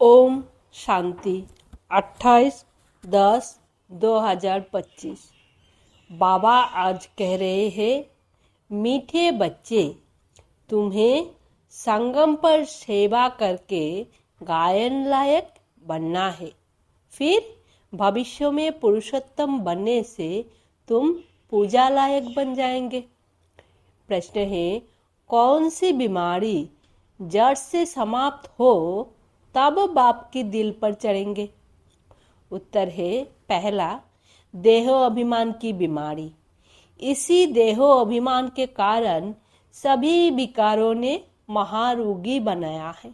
ओम शांति 28/10/2025। बाबा आज कह रहे हैं, मीठे बच्चे, तुम्हें संगम पर सेवा करके गायन लायक बनना है। फिर भविष्य में पुरुषोत्तम बनने से तुम पूजा लायक बन जाएंगे। प्रश्न है, कौन सी बीमारी जड़ से समाप्त हो तब बाप के दिल पर चढ़ेंगे? उत्तर है, पहला, देहो अभिमान की बीमारी। इसी देहो अभिमान के कारण सभी विकारों ने महारोगी बनाया है।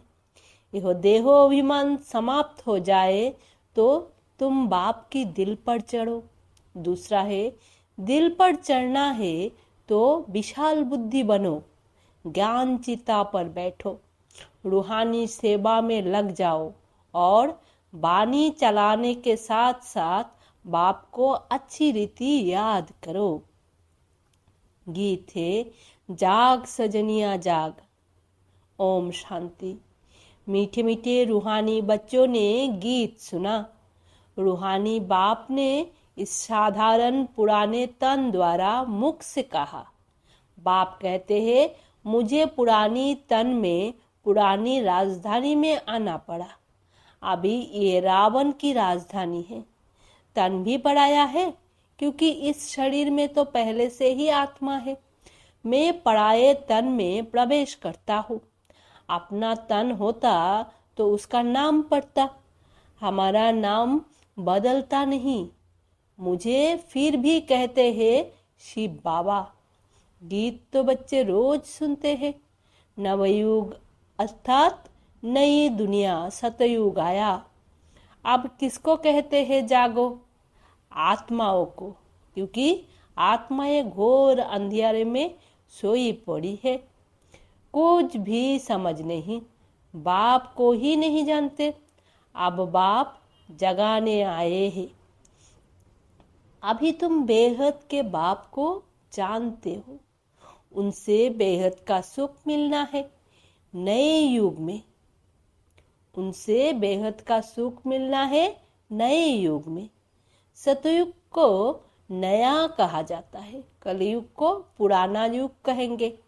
यह देहो अभिमान समाप्त हो जाए तो तुम बाप की दिल पर चढ़ो। दूसरा है, दिल पर चढ़ना है तो विशाल बुद्धि बनो, ज्ञान चिता पर बैठो, रूहानी सेवा में लग जाओ और वाणी चलाने के साथ साथ बाप को अच्छी रीति याद करो। गीत है, जाग सजनिया जाग। ओम शांति। मीठे मीठे रूहानी बच्चों ने गीत सुना। रूहानी बाप ने इस साधारण पुराने तन द्वारा मुख से कहा। बाप कहते हैं, मुझे पुरानी तन में पुरानी राजधानी में आना पड़ा। अभी ये रावण की राजधानी है। तन भी पराया है क्योंकि इस शरीर में तो पहले से ही आत्मा है। मैं पराये तन में प्रवेश करता हूँ। अपना तन होता तो उसका नाम पड़ता। हमारा नाम बदलता नहीं। मुझे फिर भी कहते हैं शिव बाबा। गीत तो बच्चे रोज सुनते हैं। नवयुग अर्थात नई दुनिया सतयुग आया। अब किसको कहते हैं जागो? आत्माओं को, क्योंकि आत्माएं घोर अंधियारे में सोई पड़ी है। कुछ भी समझ नहीं, बाप को ही नहीं जानते। अब बाप जगाने आए हैं। अभी तुम बेहद के बाप को जानते हो। उनसे बेहद का सुख मिलना है नए युग में। उनसे बेहद का सुख मिलना है नए युग में। सतयुग को नया कहा जाता है, कलयुग को पुराना युग कहेंगे।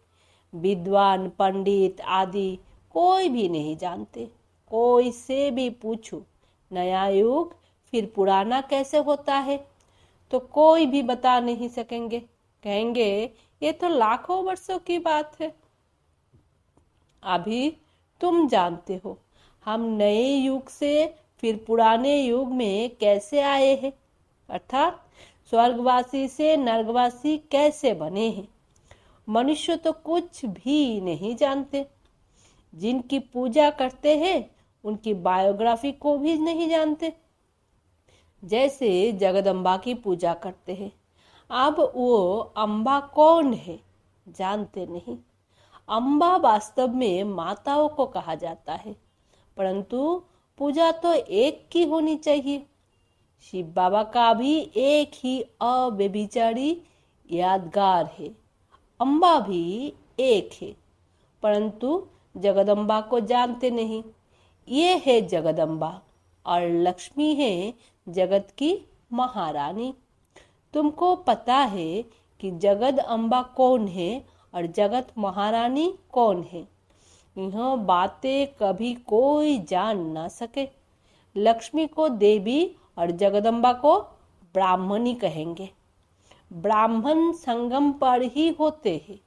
विद्वान पंडित आदि कोई भी नहीं जानते। कोई से भी पूछो नया युग फिर पुराना कैसे होता है तो कोई भी बता नहीं सकेंगे। कहेंगे ये तो लाखों वर्षों की बात है। अभी तुम जानते हो हम नए युग से फिर पुराने युग में कैसे आए हैं, अर्थात स्वर्गवासी से नरकवासी कैसे बने हैं। मनुष्य तो कुछ भी नहीं जानते। जिनकी पूजा करते हैं उनकी बायोग्राफी को भी नहीं जानते। जैसे जगदम्बा की पूजा करते हैं, अब वो अम्बा कौन है जानते नहीं। अम्बा वास्तव में माताओं को कहा जाता है, परंतु पूजा तो एक की होनी चाहिए। शिव बाबा का भी एक ही अव्यभिचारी यादगार है। अम्बा भी एक है, परंतु जगदम्बा को जानते नहीं। ये है जगदम्बा और लक्ष्मी है जगत की महारानी। तुमको पता है कि जगद अम्बा कौन है और जगत महारानी कौन है। यह बातें कभी कोई जान ना सके। लक्ष्मी को देवी और जगदम्बा को ब्राह्मणी कहेंगे। ब्राह्मण संगम पर ही होते हैं।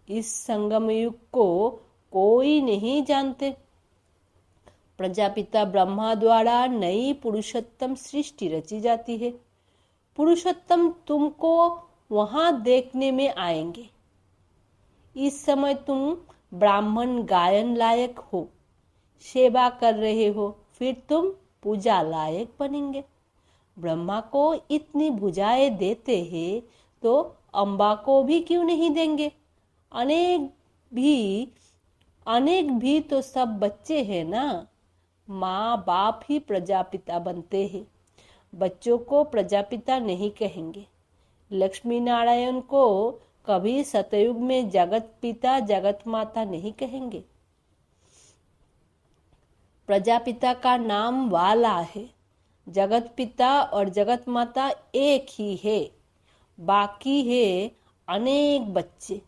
इस संगम युग को कोई नहीं जानते। प्रजापिता ब्रह्मा द्वारा नई पुरुषोत्तम सृष्टि रची जाती है। पुरुषोत्तम तुमको वहां देखने में आएंगे। इस समय तुम ब्राह्मण गायन लायक हो, सेवा कर रहे हो, फिर तुम पूजा लायक बनेंगे। ब्रह्मा को इतनी भुजाएं देते हैं तो अम्बा को भी क्यों नहीं देंगे? अनेक भी तो सब बच्चे हैं ना। माँ बाप ही प्रजापिता बनते हैं। बच्चों को प्रजापिता नहीं कहेंगे। लक्ष्मी नारायण को कभी सतयुग में जगत पिता जगत माता नहीं कहेंगे। प्रजापिता का नाम वाला है। जगत पिता और जगत माता एक ही है, बाकी है अनेक बच्चे।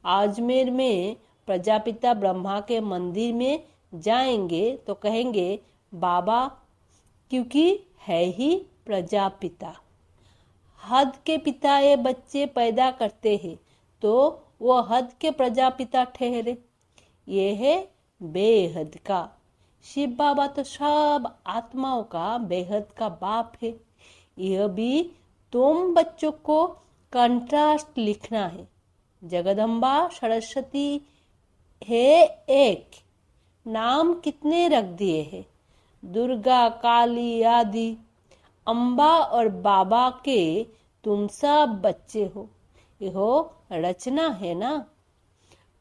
अजमेर में प्रजापिता ब्रह्मा के मंदिर में जाएंगे तो कहेंगे बाबा, क्योंकि है ही प्रजापिता। हद के पिता ये बच्चे पैदा करते हैं तो वो हद के प्रजापिता ठहरे। ये है बेहद का। शिव बाबा तो सब आत्माओं का बेहद का बाप है। यह भी तुम बच्चों को कंट्रास्ट लिखना है। जगदम्बा सरस्वती है एक, नाम कितने रख दिए हैं, दुर्गा, काली आदि। अम्बा और बाबा के तुम सब बच्चे हो। यह रचना है ना।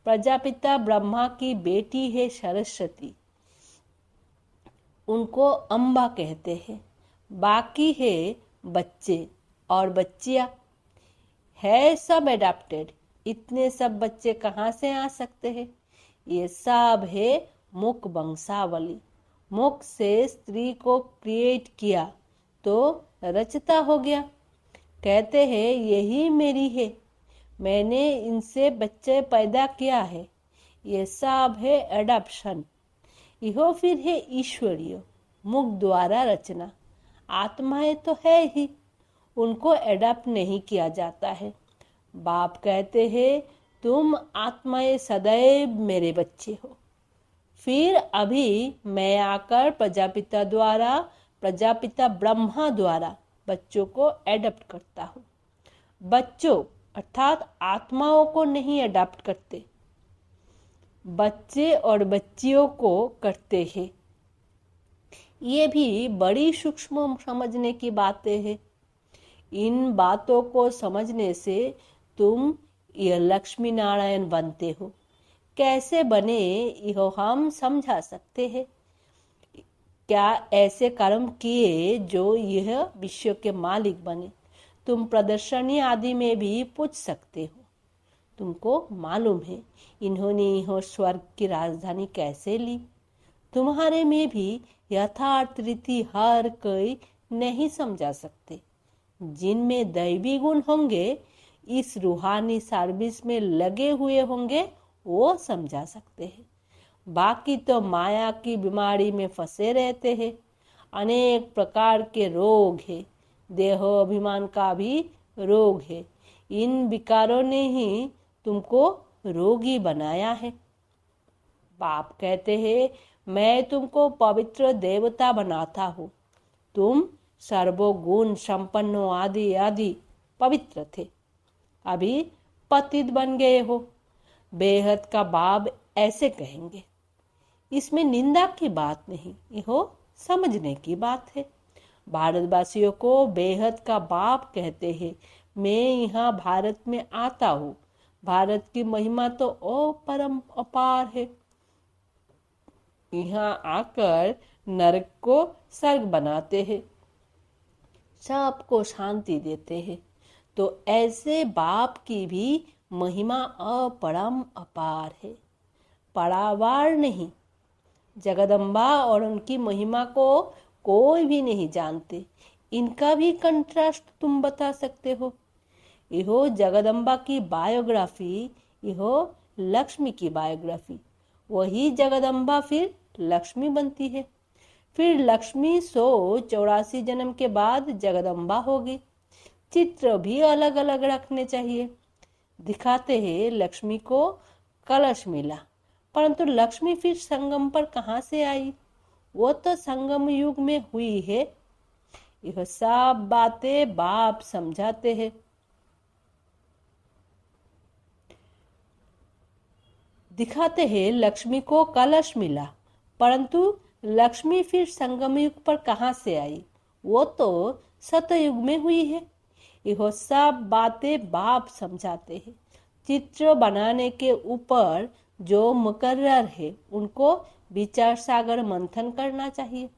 प्रजापिता ब्रह्मा की बेटी है सरस्वती, उनको अम्बा कहते हैं। बाकी है बच्चे और बच्चियां, है सब एडाप्टेड। इतने सब बच्चे कहाँ से आ सकते हैं? ये सब है मुख वंशावली। मुख से स्त्री को क्रिएट किया तो रचता हो गया। कहते हैं यही मेरी है, मैंने इनसे बच्चे पैदा किया है। ये सब है एडॉप्शन। यह फिर है ईश्वरीय मुख द्वारा रचना। आत्माएं तो है ही, उनको एडॉप्ट नहीं किया जाता है। बाप कहते हैं तुम आत्माएं सदैव मेरे बच्चे हो। फिर अभी मैं आकर प्रजापिता ब्रह्मा द्वारा बच्चों को एडॉप्ट करता हूँ। बच्चों अर्थात आत्माओं को नहीं एडॉप्ट करते, बच्चे और बच्चियों को करते हैं। ये भी बड़ी सूक्ष्म समझने की बातें हैं। इन बातों को समझने से तुम यह लक्ष्मी नारायण बनते हो। कैसे बने यह हम समझा सकते हैं। क्या ऐसे कर्म किए जो यह विश्व के मालिक बने? तुम प्रदर्शनी आदि में भी पूछ सकते हो। तुमको मालूम है इन्होंने यह स्वर्ग की राजधानी कैसे ली। तुम्हारे में भी यथार्थ रीति हर कोई नहीं समझा सकते। जिनमें दैवी गुण होंगे, इस रूहानी सर्विस में लगे हुए होंगे, वो समझा सकते हैं। बाकी तो माया की बीमारी में फंसे रहते हैं। अनेक प्रकार के रोग है, देह अभिमान का भी रोग है। इन विकारों ने ही तुमको रोगी बनाया है। बाप कहते हैं मैं तुमको पवित्र देवता बनाता हूँ। तुम सर्वगुण संपन्नो आदि आदि पवित्र थे, अभी पतित बन गए हो। बेहद का बाप ऐसे कहेंगे। इसमें निंदा की बात नहीं, यह समझने की बात है। भारतवासियों को बेहद का बाप कहते हैं। मैं यहाँ भारत में आता हूँ। भारत की महिमा तो परम अपार है। यहाँ आकर नरक को स्वर्ग बनाते हैं, सबको शांति देते हैं। तो ऐसे बाप की भी महिमा अपरम अपार है, परावार नहीं। जगदम्बा और उनकी महिमा को कोई भी नहीं जानते। इनका भी कंट्रास्ट तुम बता सकते हो। यह जगदम्बा की बायोग्राफी, यह लक्ष्मी की बायोग्राफी। वही जगदम्बा फिर लक्ष्मी बनती है। फिर लक्ष्मी 184 जन्म के बाद जगदम्बा होगी। चित्र भी अलग अलग रखने चाहिए। दिखाते हैं लक्ष्मी को कलश मिला, परंतु लक्ष्मी फिर संगम पर कहाँ से आई? वो तो संगम युग में हुई है। यह सब बातें बाप समझाते हैं। दिखाते हैं लक्ष्मी को कलश मिला, परंतु लक्ष्मी फिर संगम युग पर कहाँ से आई? वो तो सतयुग में हुई है। यह सब बातें बाप समझाते हैं। चित्र बनाने के ऊपर जो मुकर्रर है, उनको विचार सागर मंथन करना चाहिए,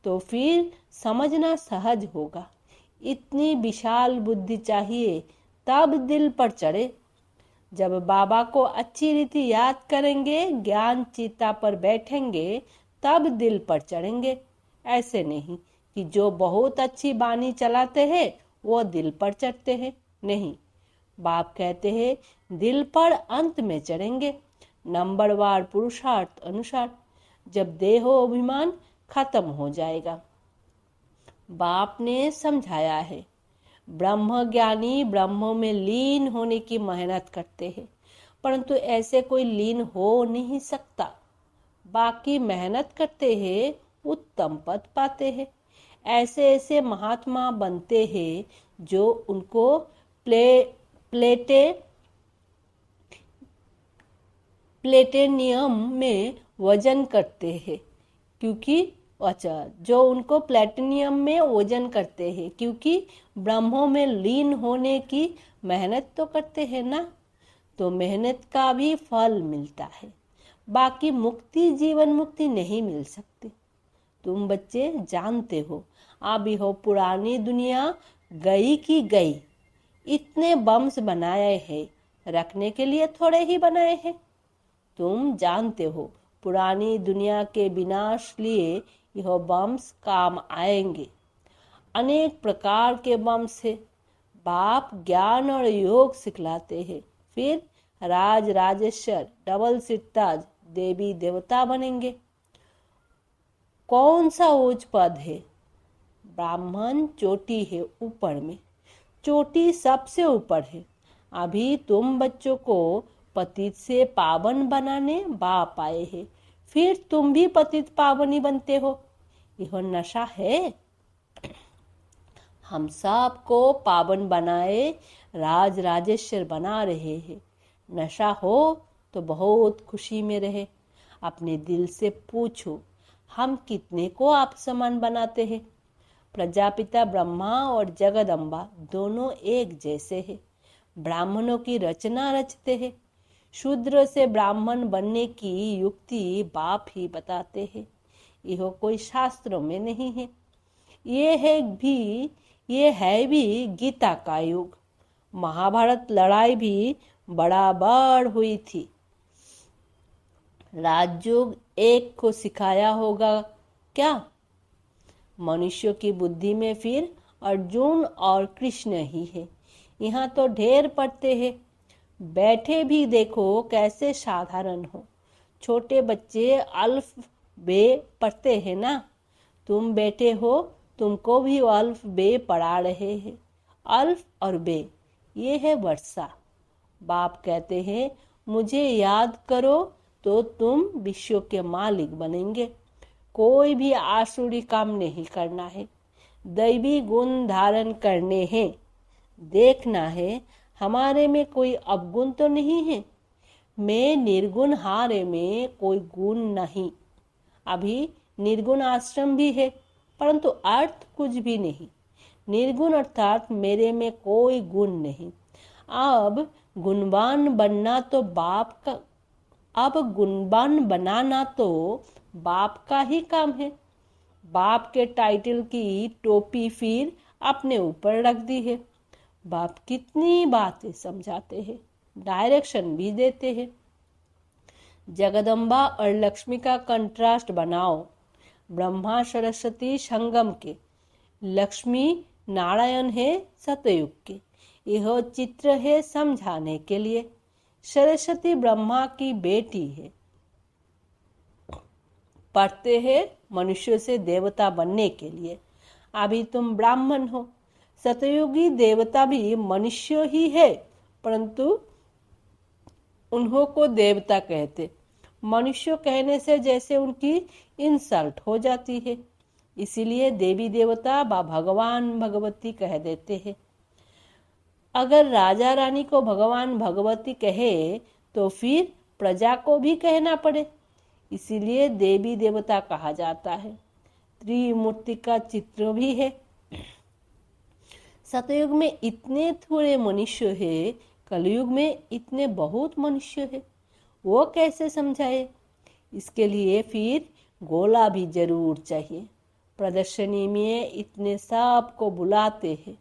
तो फिर समझना सहज होगा। इतनी विशाल बुद्धि चाहिए, तब दिल पर चढ़े। जब बाबा को अच्छी रीति याद करेंगे, ज्ञान चिता पर बैठेंगे, तब दिल पर चढ़ेंगे। ऐसे नहीं कि जो बहुत अच्छी बानी चलाते हैं वो दिल पर चढ़ते हैं। नहीं, बाप कहते हैं दिल पर अंत में चढ़ेंगे, नंबरवार पुरुषार्थ अनुसार, जब देहोभिमान खत्म हो जाएगा। बाप ने समझाया है, ब्रह्म ज्ञानी ब्रह्म में लीन होने की मेहनत करते हैं, परंतु ऐसे कोई लीन हो नहीं सकता। बाकी मेहनत करते हैं, उत्तम पद पाते हैं। ऐसे ऐसे महात्मा बनते हैं जो उनको प्लेटेनियम में वजन करते हैं, क्योंकि जो उनको प्लेटिनियम में वजन करते हैं, क्योंकि ब्रह्मों में लीन होने की मेहनत तो करते हैं ना, तो मेहनत का भी फल मिलता है। बाकी मुक्ति, जीवन मुक्ति नहीं मिल सकती। तुम बच्चे जानते हो, अब यह पुरानी दुनिया गई की गई। इतने बम्स बनाए हैं, रखने के लिए थोड़े ही बनाए हैं। तुम जानते हो, पुरानी दुनिया के विनाश लिए यह बम्स काम आएंगे। अनेक प्रकार के बम्स है। बाप ज्ञान और योग सिखलाते हैं, फिर राज राजेश्वर, डबल सिट्टाज, देवी देवता बनेंगे। कौन सा उच्च पद है? ब्राह्मण चोटी है ऊपर में, चोटी सबसे ऊपर है। अभी तुम बच्चों को पतित से पावन बनाने बाप आए हैं, फिर तुम भी पतित पावनी बनते हो। यह नशा है। हम सबको पावन बनाए राज राजेश्वर बना रहे हैं। नशा हो तो बहुत खुशी में रहे। अपने दिल से पूछो, हम कितने को आप समान बनाते हैं? प्रजापिता ब्रह्मा और जगदम्बा दोनों एक जैसे हैं। ब्राह्मणों की रचना रचते हैं। शूद्र से ब्राह्मण बनने की युक्ति बाप ही बताते हैं। यह कोई शास्त्रों में नहीं है। ये है भी गीता का युग। महाभारत लड़ाई भी बराबर हुई थी। राजयोग एक को सिखाया होगा क्या? मनुष्यों की बुद्धि में फिर अर्जुन और कृष्ण ही है। यहाँ तो ढेर पढ़ते हैं। बैठे भी देखो कैसे साधारण हो। छोटे बच्चे अल्फ बे पढ़ते हैं ना। तुम बैठे हो, तुमको भी अल्फ बे पढ़ा रहे हैं। अल्फ और बे, ये है वर्षा। बाप कहते हैं मुझे याद करो तो तुम विश्व के मालिक बनेंगे। कोई भी आसुरी काम नहीं करना है, दैवी गुण धारण करने हैं। देखना है हमारे में कोई अवगुण तो नहीं है। मैं निर्गुण हारे में कोई गुण नहीं। अभी निर्गुण आश्रम भी है, परंतु अर्थ कुछ भी नहीं। निर्गुण अर्थात मेरे में कोई गुण नहीं। अब गुणवान बनना तो गुणवान बनाना तो बाप का ही काम है। बाप के टाइटल की टोपी फिर अपने ऊपर रख दी है। बाप कितनी बातें समझाते हैं, डायरेक्शन भी देते हैं। जगदम्बा और लक्ष्मी का कंट्रास्ट बनाओ। ब्रह्मा सरस्वती संगम के, लक्ष्मी नारायण है सतयुग के। यह चित्र है समझाने के लिए। सरस्वती ब्रह्मा की बेटी है। पढ़ते हैं मनुष्य से देवता बनने के लिए। अभी तुम ब्राह्मण हो। सतयुगी देवता भी मनुष्य ही है, परंतु उन्हों को देवता कहते। मनुष्य कहने से जैसे उनकी इंसल्ट हो जाती है, इसीलिए देवी देवता व भगवान भगवती कह देते हैं। अगर राजा रानी को भगवान भगवती कहे तो फिर प्रजा को भी कहना पड़े, इसीलिए देवी देवता कहा जाता है। त्रिमूर्ति का चित्र भी है। सतयुग में इतने थोड़े मनुष्य है, कलयुग में इतने बहुत मनुष्य है। वो कैसे समझाए? इसके लिए फिर गोला भी जरूर चाहिए। प्रदर्शनी में इतने सब को बुलाते हैं।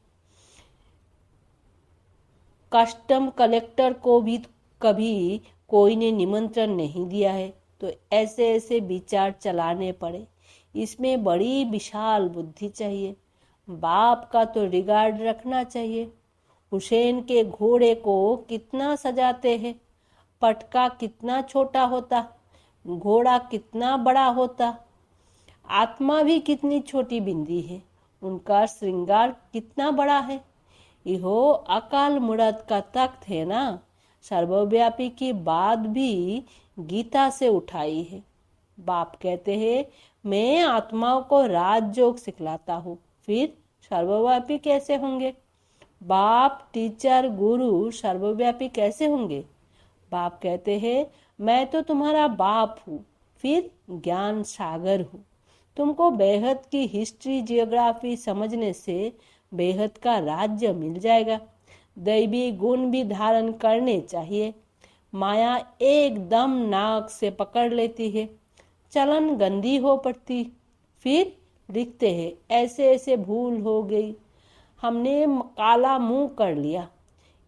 कस्टम कलेक्टर को भी कभी कोई ने निमंत्रण नहीं दिया है। तो ऐसे ऐसे विचार चलाने पड़े। इसमें बड़ी विशाल बुद्धि चाहिए। बाप का तो रिगार्ड रखना चाहिए। हुसैन के घोड़े को कितना सजाते हैं, पटका कितना छोटा होता, घोड़ा कितना बड़ा होता, आत्मा भी कितनी छोटी बिंदी है, उनका श्रृंगार कितना बड़ा है। इहो अकाल मूर्त का तख्त है ना, सर्वव्यापी की बात भी गीता से उठाई है। बाप कहते हैं मैं आत्माओं को राजयोग सिखलाता हूँ, फिर सर्वव्यापी कैसे होंगे? बाप, टीचर, गुरु सर्वव्यापी कैसे होंगे? बाप कहते हैं मैं तो तुम्हारा बाप हूँ, फिर ज्ञान सागर हूँ। तुमको बेहद की हिस्ट्री जियोग्राफी समझने से बेहद का राज्य मिल जाएगा। दैवी गुण भी धारण करने चाहिए। माया एकदम नाक से पकड़ लेती है, चलन गंदी हो पड़ती। फिर लिखते हैं ऐसे ऐसे भूल हो गई, हमने काला मुंह कर लिया।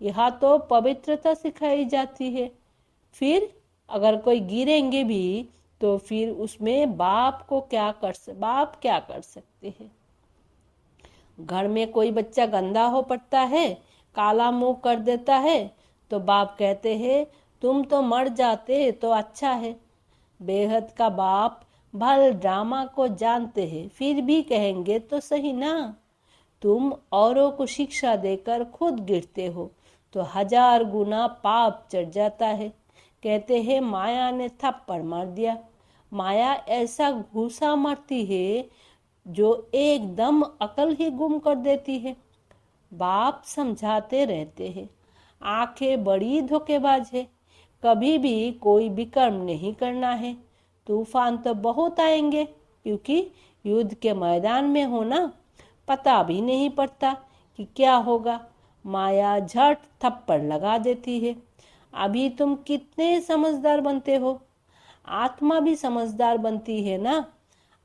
यहाँ तो पवित्रता सिखाई जाती है। फिर अगर कोई गिरेंगे भी तो फिर उसमें बाप क्या कर सकते हैं? घर में कोई बच्चा गंदा हो पड़ता है, काला मुंह कर देता है, तो बाप कहते हैं तुम तो मर जाते तो अच्छा है। बेहद का बाप भल ड्रामा को जानते हैं, फिर भी कहेंगे तो सही ना, तुम औरों को शिक्षा देकर खुद गिरते हो तो 1000 गुना पाप चढ़ जाता है। कहते हैं माया ने थप्पड़ मार दिया। माया ऐसा घूसा मारती है जो एकदम अकल ही गुम कर देती है। बाप समझाते रहते हैं आंखें बड़ी धोखेबाज है, कभी भी कोई विकर्म नहीं करना है। तूफान तो बहुत आएंगे, क्योंकि युद्ध के मैदान में होना पता भी नहीं पड़ता कि क्या होगा। माया झट थप्पड़ लगा देती है। अभी तुम कितने समझदार बनते हो, आत्मा भी समझदार बनती है ना।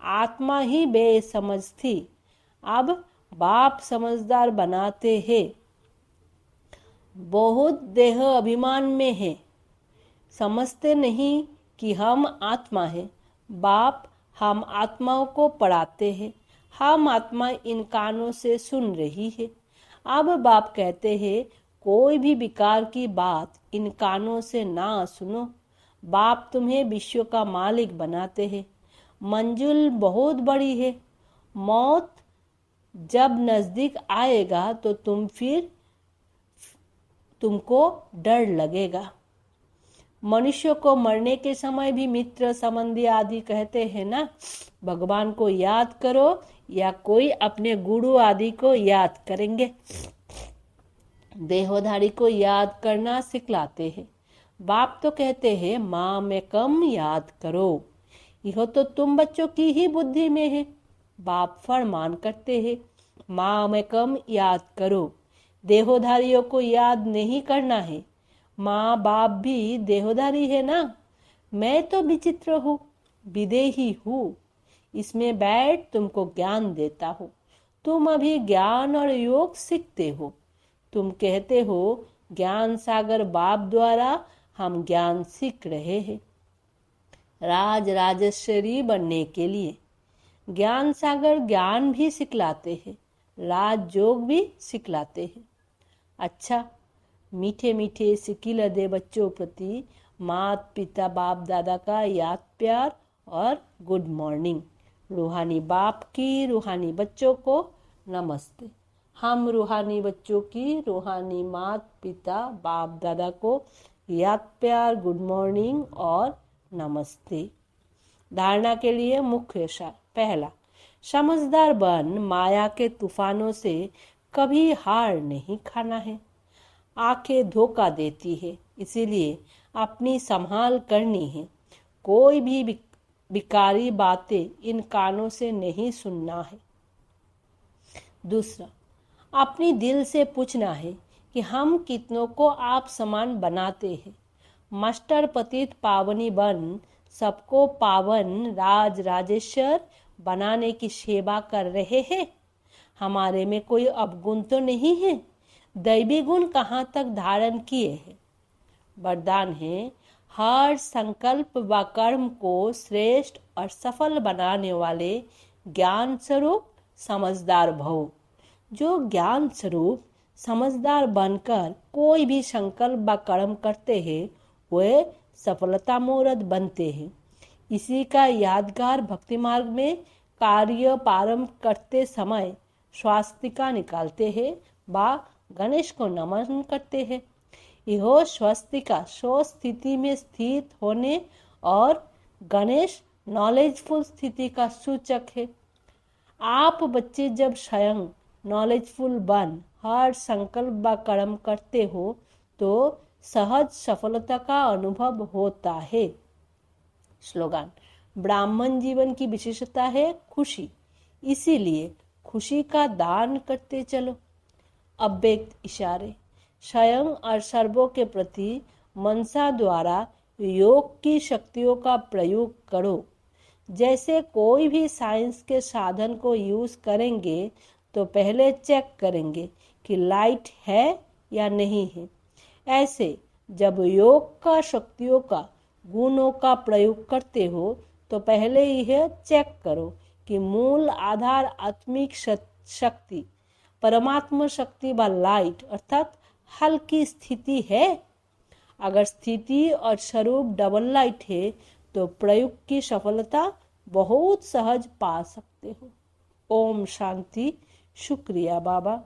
आत्मा ही बेसमझ थी, अब बाप समझदार बनाते हैं। बहुत देह अभिमान में है, समझते नहीं कि हम आत्मा है। बाप हम आत्माओं को पढ़ाते हैं, हम आत्मा इन कानों से सुन रही है। अब बाप कहते हैं कोई भी विकार की बात इन कानों से ना सुनो। बाप तुम्हें विश्व का मालिक बनाते हैं। मंजिल बहुत बड़ी है। मौत जब नजदीक आएगा तो तुमको डर लगेगा। मनुष्य को मरने के समय भी मित्र संबंधी आदि कहते हैं ना, भगवान को याद करो या कोई अपने गुरु आदि को याद करेंगे। देहोधारी को याद करना सिखलाते हैं। बाप तो कहते हैं माँ में कम याद करो। यह तो तुम बच्चों की ही बुद्धि में है। बाप फरमान करते हैं माँ में कम याद करो। देहोधारियों को याद नहीं करना है। माँ बाप भी देहोधारी है ना। मैं तो विचित्र हूँ, विदेही हूँ। इसमें बैठ तुमको ज्ञान देता हूँ। तुम अभी ज्ञान और योग सीखते हो। तुम कहते हो ज्ञान सागर बाप द्वारा हम ज्ञान सीख रहे हैं। राज राजेश्वरी बनने के लिए ज्ञान सागर ज्ञान भी सिखलाते हैं, राज योग भी सिखलाते हैं। अच्छा, मीठे मीठे सिकिल दे बच्चों प्रति माता पिता बाप दादा का याद प्यार और गुड मॉर्निंग। रूहानी बाप की रूहानी बच्चों को नमस्ते। हम रूहानी बच्चों की रूहानी माता पिता बाप दादा को याद प्यार, गुड मॉर्निंग और नमस्ते। धारणा के लिए मुख्य सार। पहला, समझदार बन माया के तूफानों से कभी हार नहीं खाना है। आंखें धोखा देती है, इसीलिए अपनी संभाल करनी है। कोई भी विकारी बातें इन कानों से नहीं सुनना है। दूसरा, अपनी दिल से पूछना है कि हम कितनों को आप समान बनाते हैं। मास्टर पतित पावनी बन सबको पावन राज राजेश्वर बनाने की सेवा कर रहे हैं। हमारे में कोई अवगुण तो नहीं है। दैवी गुण कहाँ तक धारण किए हैं? वरदान है हर संकल्प व कर्म को श्रेष्ठ और सफल बनाने वाले ज्ञान स्वरूप समझदार भव। जो ज्ञान स्वरूप समझदार बनकर कोई भी संकल्प व कर्म करते हैं वे सफलता मूर्त बनते हैं। इसी का यादगार भक्ति मार्ग में कार्य प्रारंभ करते समय स्वास्तिका निकालते हैं व गणेश को नमन करते हैं। यह स्वास्तिका स्व स्थिति में स्थित होने और गणेश नॉलेजफुल स्थिति का सूचक है। आप बच्चे जब स्वयं नॉलेजफुल बन हर संकल्प व कर्म करते हो तो सहज सफलता का अनुभव होता है। स्लोगन: ब्राह्मण जीवन की विशेषता है खुशी, इसीलिए खुशी का दान करते चलो। अव्यक्त इशारे: स्वयं और सर्वों के प्रति मनसा द्वारा योग की शक्तियों का प्रयोग करो। जैसे कोई भी साइंस के साधन को यूज करेंगे तो पहले चेक करेंगे कि लाइट है या नहीं है। ऐसे जब योग का शक्तियों का गुणों का प्रयोग करते हो तो पहले यह चेक करो कि मूल आधार आत्मिक शक्ति परमात्मा शक्ति व लाइट अर्थात हल्की स्थिति है। अगर स्थिति और स्वरूप डबल लाइट है तो प्रयोग की सफलता बहुत सहज पा सकते हो। ओम शांति। शुक्रिया बाबा।